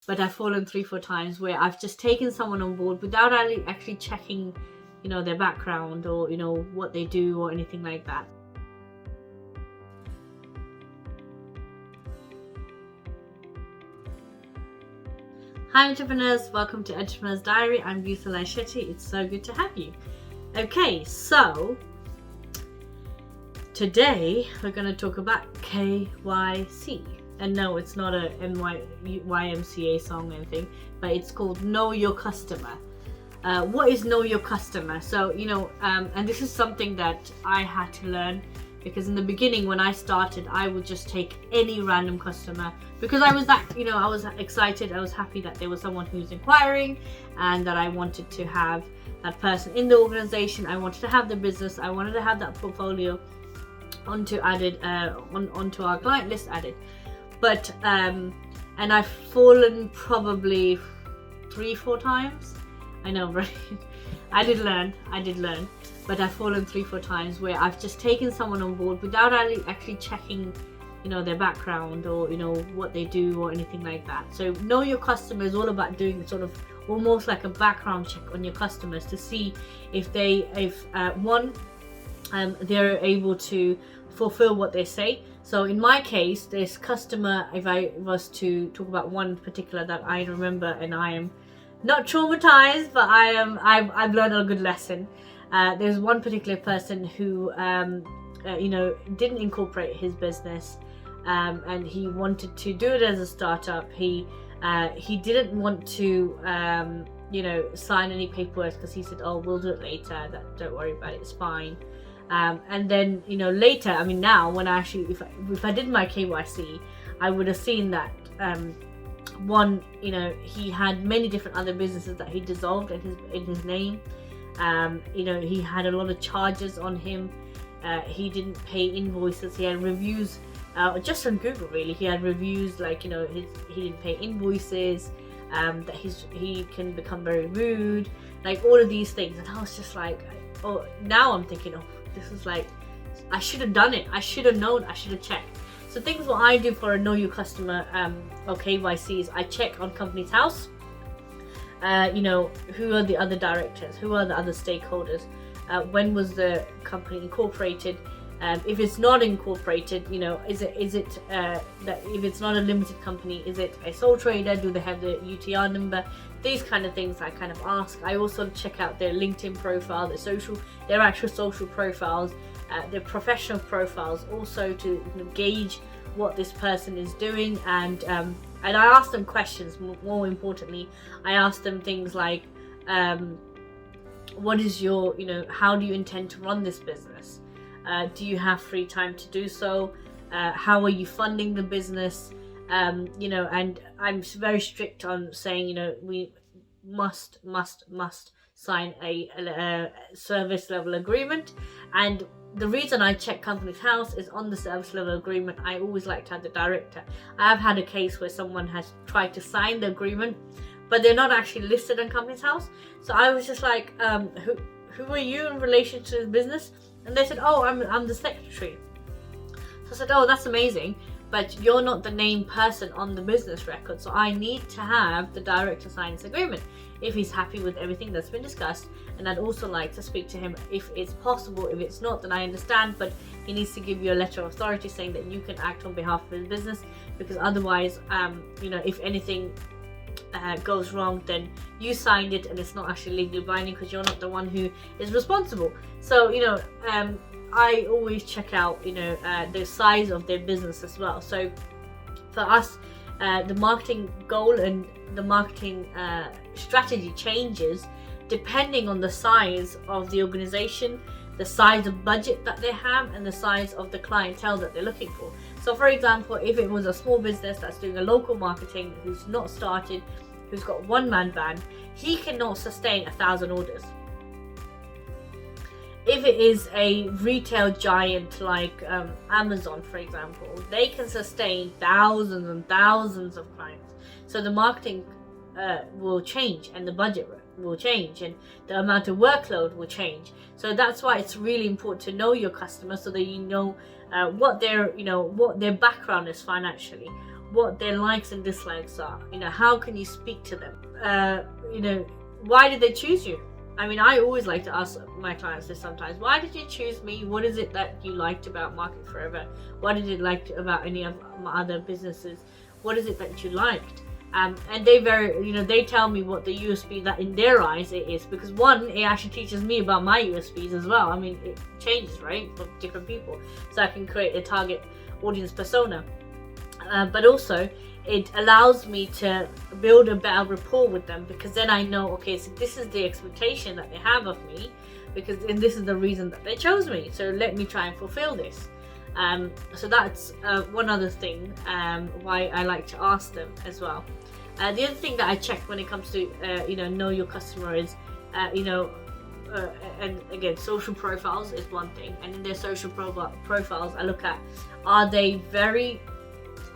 but I've fallen 3-4 times where I've just taken someone on board without actually checking, their background or, what they do or anything like that. Hi entrepreneurs, welcome to Entrepreneur's Diary. I'm Gisela Lyshetti. It's so good to have you. Okay, so today we're going to talk about KYC. And no, it's not a YMCA song or anything, but it's called Know Your Customer. What is Know Your Customer? So, and this is something that I had to learn, because in the beginning when I started, I would just take any random customer because I was I was excited, I was happy that there was someone who's inquiring and that I wanted to have that person in the organization. I wanted to have the business, I wanted to have that portfolio onto our client list added. But and I've fallen probably 3-4 times. I know, right? I did learn, but I've fallen 3-4 times where I've just taken someone on board without actually checking, their background or, what they do or anything like that. So Know Your Customer is all about doing sort of almost like a background check on your customers to see if they're able to fulfill what they say. So in my case, this customer, if I was to talk about one particular that I remember, and I am not traumatized, but I've learned a good lesson. There's one particular person who didn't incorporate his business, and he wanted to do it as a startup. He didn't want to sign any paperwork because he said, "Oh, we'll do it later. Don't worry about it. It's fine." And then later, now when I actually, if I did my KYC, I would have seen that he had many different other businesses that he dissolved in his name. He had a lot of charges on him. He didn't pay invoices. He had reviews just on Google. Really, he had reviews like he didn't pay invoices. That he can become very rude, like all of these things. And I was just like, oh, now I'm thinking, oh, this is like, I should have done it. I should have known. I should have checked. So things what I do for a Know Your Customer or KYC is I check on Companies House. Who are the other directors? Who are the other stakeholders? When was the company incorporated? If it's not incorporated, is it that if it's not a limited company, is it a sole trader? Do they have the UTR number? These kind of things I kind of ask. I also check out their LinkedIn profile, their actual social profiles, their professional profiles, also to gauge what this person is doing. And I ask them questions. More importantly, I ask them things like, what is your, how do you intend to run this business? Do you have free time to do so? How are you funding the business? And I'm very strict on saying, we must sign a service level agreement. And the reason I check Companies House is on the service level agreement. I always like to have the director. I have had a case where someone has tried to sign the agreement, but they're not actually listed on Companies House. So I was just like, who are you in relation to the business? And they said, oh, I'm the secretary. So I said, oh, that's amazing, but you're not the named person on the business record. So I need to have the director sign this agreement if he's happy with everything that's been discussed. And I'd also like to speak to him if it's possible. If it's not, then I understand, but he needs to give you a letter of authority saying that you can act on behalf of his business, because otherwise, if anything goes wrong, then you signed it and it's not actually legally binding because you're not the one who is responsible. So I always check out the size of their business as well. So for us, the marketing goal and the marketing strategy changes depending on the size of the organization, the size of budget that they have, and the size of the clientele that they're looking for. So for example, if it was a small business that's doing a local marketing, who's not started, who's got one-man band, he cannot sustain 1,000 orders. If it is a retail giant like Amazon, for example, they can sustain thousands and thousands of clients. So the marketing will change, and the budget will change, and the amount of workload will change. So that's why it's really important to know your customer, so that you know what their background is financially. what their likes and dislikes are. How can you speak to them? Why did they choose you? I mean, I always like to ask my clients this sometimes. Why did you choose me? What is it that you liked about Marketing Forever? What did you like about any of my other businesses? What is it that you liked? And they tell me what the USP that in their eyes it is, because one, it actually teaches me about my USPs as well. I mean, it changes, right, for different people, so I can create a target audience persona. But also, it allows me to build a better rapport with them, because then I know, okay, so this is the expectation that they have of me, and this is the reason that they chose me. So let me try and fulfill this. So that's one other thing why I like to ask them as well. The other thing that I check when it comes to know your customer is and again, social profiles is one thing, and in their social profiles I look at, are they very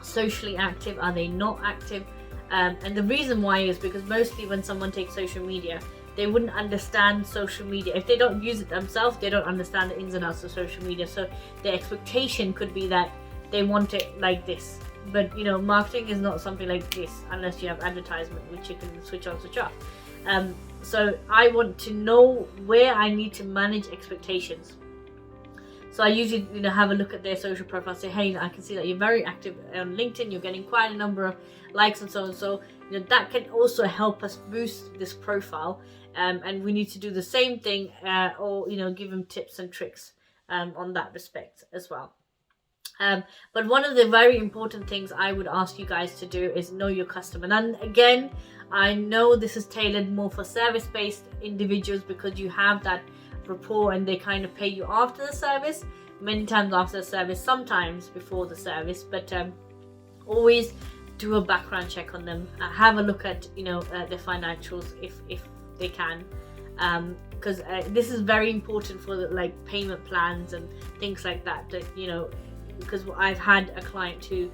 socially active, are they not active? And the reason why is because mostly when someone takes social media, they wouldn't understand social media. If they don't use it themselves, they don't understand the ins and outs of social media. So the expectation could be that they want it like this. But marketing is not something like this unless you have advertisement, which you can switch on, switch off. So I want to know where I need to manage expectations. So I usually have a look at their social profile, say, hey, I can see that you're very active on LinkedIn, you're getting quite a number of likes and so on. So that can also help us boost this profile, and we need to do the same thing, or give them tips and tricks on that respect as well. But one of the very important things I would ask you guys to do is know your customer. And again, I know this is tailored more for service-based individuals, because you have that rapport and they kind of pay you after the service, many times after the service, sometimes before the service. But always do a background check on them, have a look at their financials if they can, because this is very important for like payment plans and things like that. Because I've had a client who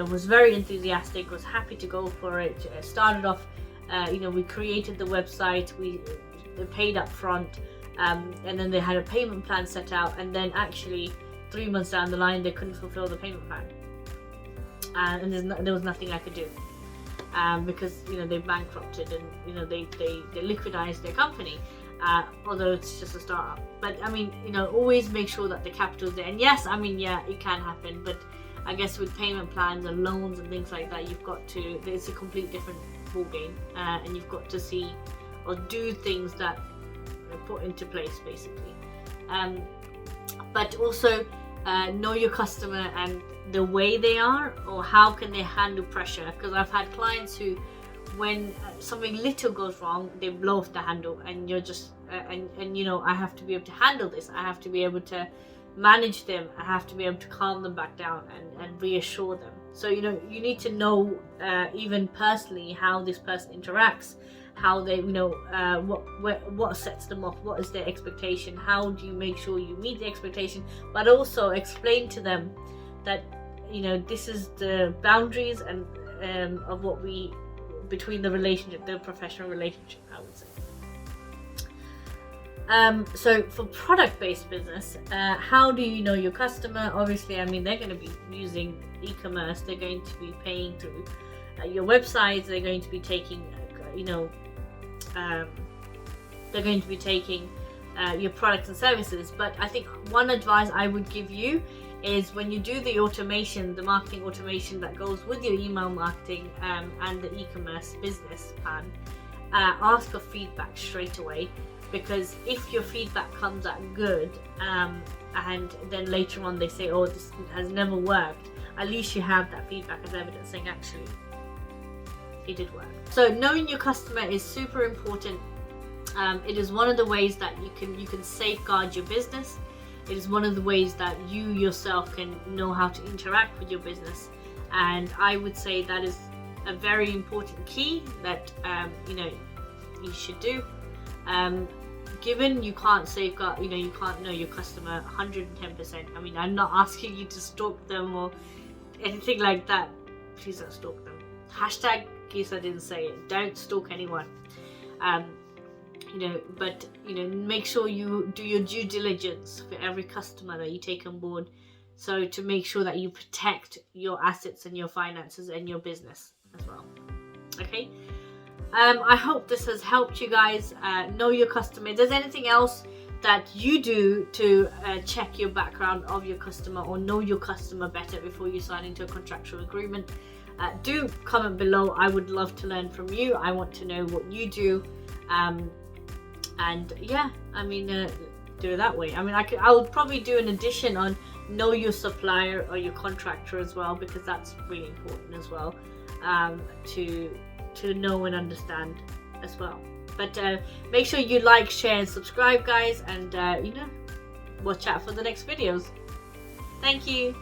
was very enthusiastic, was happy to go for it, started off, we created the website, they paid up front, and then they had a payment plan set out, and then actually 3 months down the line they couldn't fulfill the payment plan, and there was nothing I could do, because they bankrupted and they liquidized their company, although it's just a startup. But I mean, always make sure that the capital's there. And yes, I mean, yeah, it can happen, but I guess with payment plans and loans and things like that, it's a complete different ball game, and you've got to see or do things that put into place, basically. But also know your customer and the way they are, or how can they handle pressure. Because I've had clients who, when something little goes wrong, they blow off the handle, and you're just I have to be able to handle this. I have to be able to manage them. I have to be able to calm them back down and reassure them. So you need to know even personally how this person interacts, how they what sets them off, what is their expectation, how do you make sure you meet the expectation, but also explain to them that this is the boundaries and of what we between the relationship, the professional relationship, I would say. So for product-based business, how do you know your customer? Obviously, I mean, they're going to be using e-commerce, they're going to be paying through your websites, they're going to be taking they're going to be taking your products and services. But I think one advice I would give you is, when you do the automation, the marketing automation that goes with your email marketing and the e-commerce business plan, ask for feedback straight away. Because if your feedback comes out good, and then later on they say, oh, this has never worked, at least you have that feedback as evidence saying actually it did work. So knowing your customer is super important. It is one of the ways that you can safeguard your business. It is one of the ways that you yourself can know how to interact with your business, and I would say that is a very important key that you should do. Given you can't safeguard, you can't know your customer 110%. I mean, I'm not asking you to stalk them or anything like that. Please don't stalk them. Hashtag Gisela didn't say it. Don't stalk anyone. But make sure you do your due diligence for every customer that you take on board. So to make sure that you protect your assets and your finances and your business as well. Okay. I hope this has helped you guys know your customer. If there's anything else that you do to check your background of your customer or know your customer better before you sign into a contractual agreement, do comment below. I would love to learn from you. I want to know what you do. And yeah, I mean, do it that way. I mean, I'll probably do an edition on know your supplier or your contractor as well, because that's really important as well, to know and understand as well. But make sure you like, share, and subscribe, guys, and watch out for the next videos. Thank you.